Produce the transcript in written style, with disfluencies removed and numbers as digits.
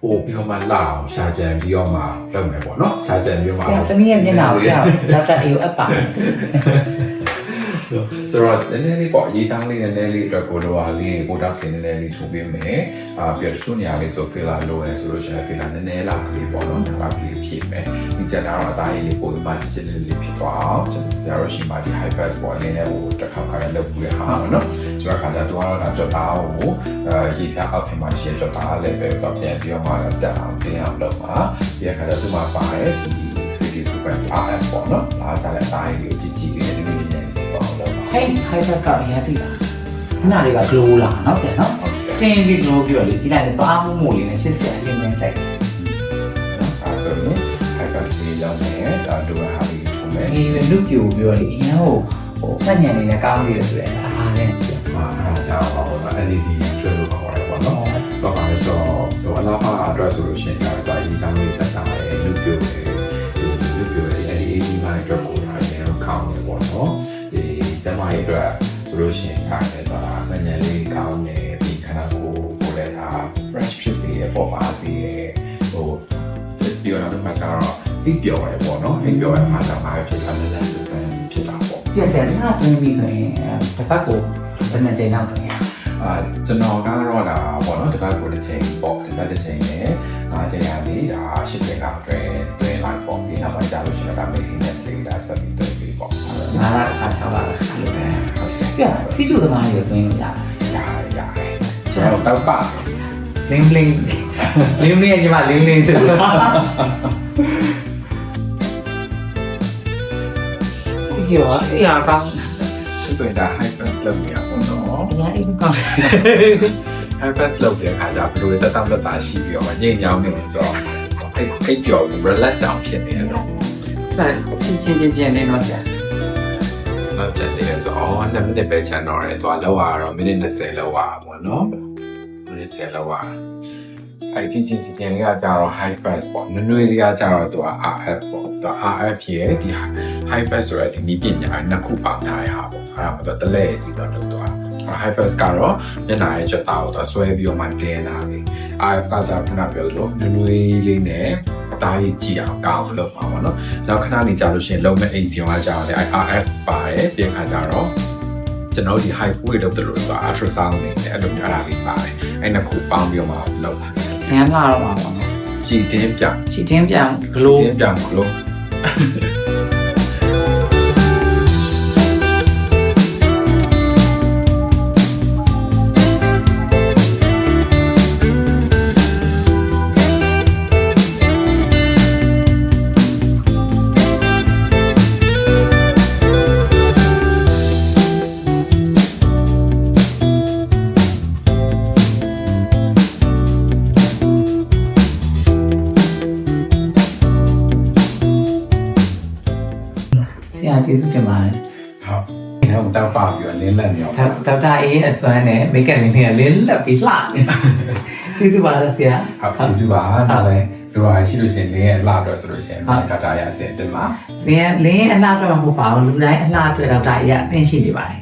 ပို့ပြီးတော့မှလာအောင်ရှာကြံပြီးတော့မှလုပ်မယ်ပေါ့နော်ရှာကြံပြီးတော့မှ ဆရာသမီးရဲ့မျက်နှာကိုဆရာဒေါက်တာအေကိုအပ်ပါမယ် ဆိုတော့နည်းနည်းလေးပေါ့ရေးချောင်းလေးနည်းနည်းလေးအတွက်ကိုတော့လေးကိုတောက်တင်နည်းနည်းလေးထုတ်ပေးမယ်ပြီးတော့တချို့နေရာလေးဆို filler လိုရဆိုလို့ရှိရင် filler နည်းနည်းလာလေးပေါ့နော်ဒါကလေးဖြစ်မယ်ဒီကျန်တာတော့အသားရည်လေးပို့မှချစ်လေးလေးဖြစ်သွားအောင်ကျွန်တော်ဆရာတို့ရှိမှဒီ high pass ပေါ့လေးနဲ့ဟိုတစ်ခါခါလောက်ပြီးဟာပေါ့နော်ဆိုတော့ခါကျတော့တော့ကြောက်တာကိုရေပြအောက်ထင်မှရှင်းကြောက်တာလည်းပဲတော့ပြန်ပြီးတော့မှတက်အောင်တင်အောင်လုပ်ပါဒီခါကျတော့ဒီမှာပါတယ်ဒီ frequency RF ပေါ့နော်ဒါကလည်းအသားရည်ကိုကြည့်ကြည့်လေးနည်းနည်းလေးပေါ့လို့ ဟဲ့ high pass ကရတိလားခဏလေးက glow လာနော်ဆရာနော်တင်းပြီး glow ပြီးတော့လေဒီလိုက်တော့အားမို့လေးနဲ့80အရင်နဲ့ကြိုက်တယ် ဒါဆိုရင် high pass လေးလောက်နဲ့ဒါတို့ဟာလေးထုံးမယ် ဒီလူပြိုပြီးတော့လေအရင်ဟိုဖက်ညံနေနဲ့ကောင်းပြီးတော့ဆိုရင်အားနဲ့ အားကြောင့်ပေါ့နော် LED ကျွဲလို့ခေါ်တယ်ပေါ့နော်တော့ပါလို့ဆိုတော့အလားပါအတွက်ဆိုလို့ရှိရင်ဒါအရင်ဆုံးလေးတက်တာလေလူပြိုလေLED မိုင်းအတွက်ကိုထားရင်ကောင်းတယ်ပေါ့နော်ဒီကျမရဲ့အတွက်ဆိုလို့ရှိရင်ခါတယ်တော့မញ្ញလေးကောင်းတယ်ဒီခဏကိုလည်းဒါ fresh ဖြစ်စေရပေါ့ပါစေဟိုပြောတော့မှကတော့ဒီပြောရဲပေါ့နော်ဒီပြောရဲမှာတော့အားဖြစ်တာလည်းဆက်ဆံဖြစ်တာပေါ့ ပြည့်စက်စားသွင်းပြီးဆိုရင်တစ်ဖက်ကိုဘယ်နှချိန်လောက်တွင်ရ ကျွန်တော်ကတော့ဒါပေါ့နော်တစ်ပတ်ကိုတစ်ချိန်ပေါ့တစ်ပတ်တစ်ချိန်နဲ့5ချိန်ရနေဒါ10ချိန်လောက်တွင်တွင်လိုက်ပေါ့ဒီနောက်ပိုင်းကြာလို့ရှိရင်ဒါ maintenance လေးဒါဆက်ပြီးတွင်ပြီးပေါ့ ငါကအခါ6လလောက်လို့ပဲပြစီကျူသမားတွေကိုတွင်းလို့ရတယ် ရတယ်ကျွန်တော်တော့ပါ လင်းလင်းရဲ့ညီမလင်းလင်းဆိုတော့ဒီစီရောအရာကောင်း ဆိုရင်ဒါ high pass လုပ်နေရပေါ့နော် တရားအိမ်ကောင်း high pass လုပ်တဲ့အခါကျဘယ်လိုတက်တာရှိပြီးတော့ညင်ညောင်းနေလို့ဆိုတော့အိတ်ပြော relax အောင်ဖြစ်နေတယ်နော် ဒါချင်းလေးတော့ဆရာ နောက်ကျန်နေတယ်ဆိုတော့2မိနစ်ပဲချန်တော့တယ်သူကလောက်ရတော့မိနစ်20လောက်ရပါဘောနော်မိနစ်10လောက်ရအဲ့ချင်းလေးကကြတော့ high fast ပေါ့နွေလေးကကြတော့သူက RF ပေါ့သူ RF ရဲ့ဒီ high fast ဆိုတဲ့ဒီနည်းပညာနှစ်ခုပေါင်းထားတဲ့ဟာပေါ့အဲ့ဒါမှတော့တလဲစီတော့လုပ်သွား high fast ကတော့မျက်နှာရဲ့ကြွတာကိုသူဆွဲပြီးတော့မှတင်းတာလေ RF ကကြခုနပြောသလိုနွေလေးနဲ့အသားကြီးကြည့်အောင်ကောင်းလုပ်ပါပေါ့နော်နောက်ခဏနေကြာလို့ရှိရင်လုံးမဲ့အိမ်စီအောင်ကကြတော့လေ RF ပါတယ်ပြင်ခါကြတော့ကျွန်တော်ဒီ high food လုပ်တယ်လို့ဆိုတာ ultrasound နဲ့အဲ့လိုမျိုးအားလေးပါတယ်အဲ့နှစ်ခုပေါင်းပြီးတော့မှလုပ်တာ ငန်းလာတော့မှာပေါ့နော် ကြည်တင်းပြောင်း ချီတင်းပြောင်းဂလိုး တင်းပြောင်းဂလိုးကျေးဇူးတင်ပါတယ် ဟုတ်တော့ပါပြီးတော့လင်းလက်နေအောင် ဒေါက်တာအေးအစွမ်းနဲ့မိတ်ကပ်လေးတွေကလင်းလက်ပြီးလှနေကျေးဇူးပါလားဆရာ ဟုတ်ကျေးဇူးပါဒါလည်းလူအားရှိလို့ရှိရင်လင်းရဲ့အလှအတွက်ဆိုလို့ရှိရင်ဒေါက်တာရအစင်တင်ပါ လင်းအလှအတွက်မဟုတ်ပါဘူးလူတိုင်းအလှအတွက်ဒေါက်တာအေးကအသင်ရှိနေပါတယ်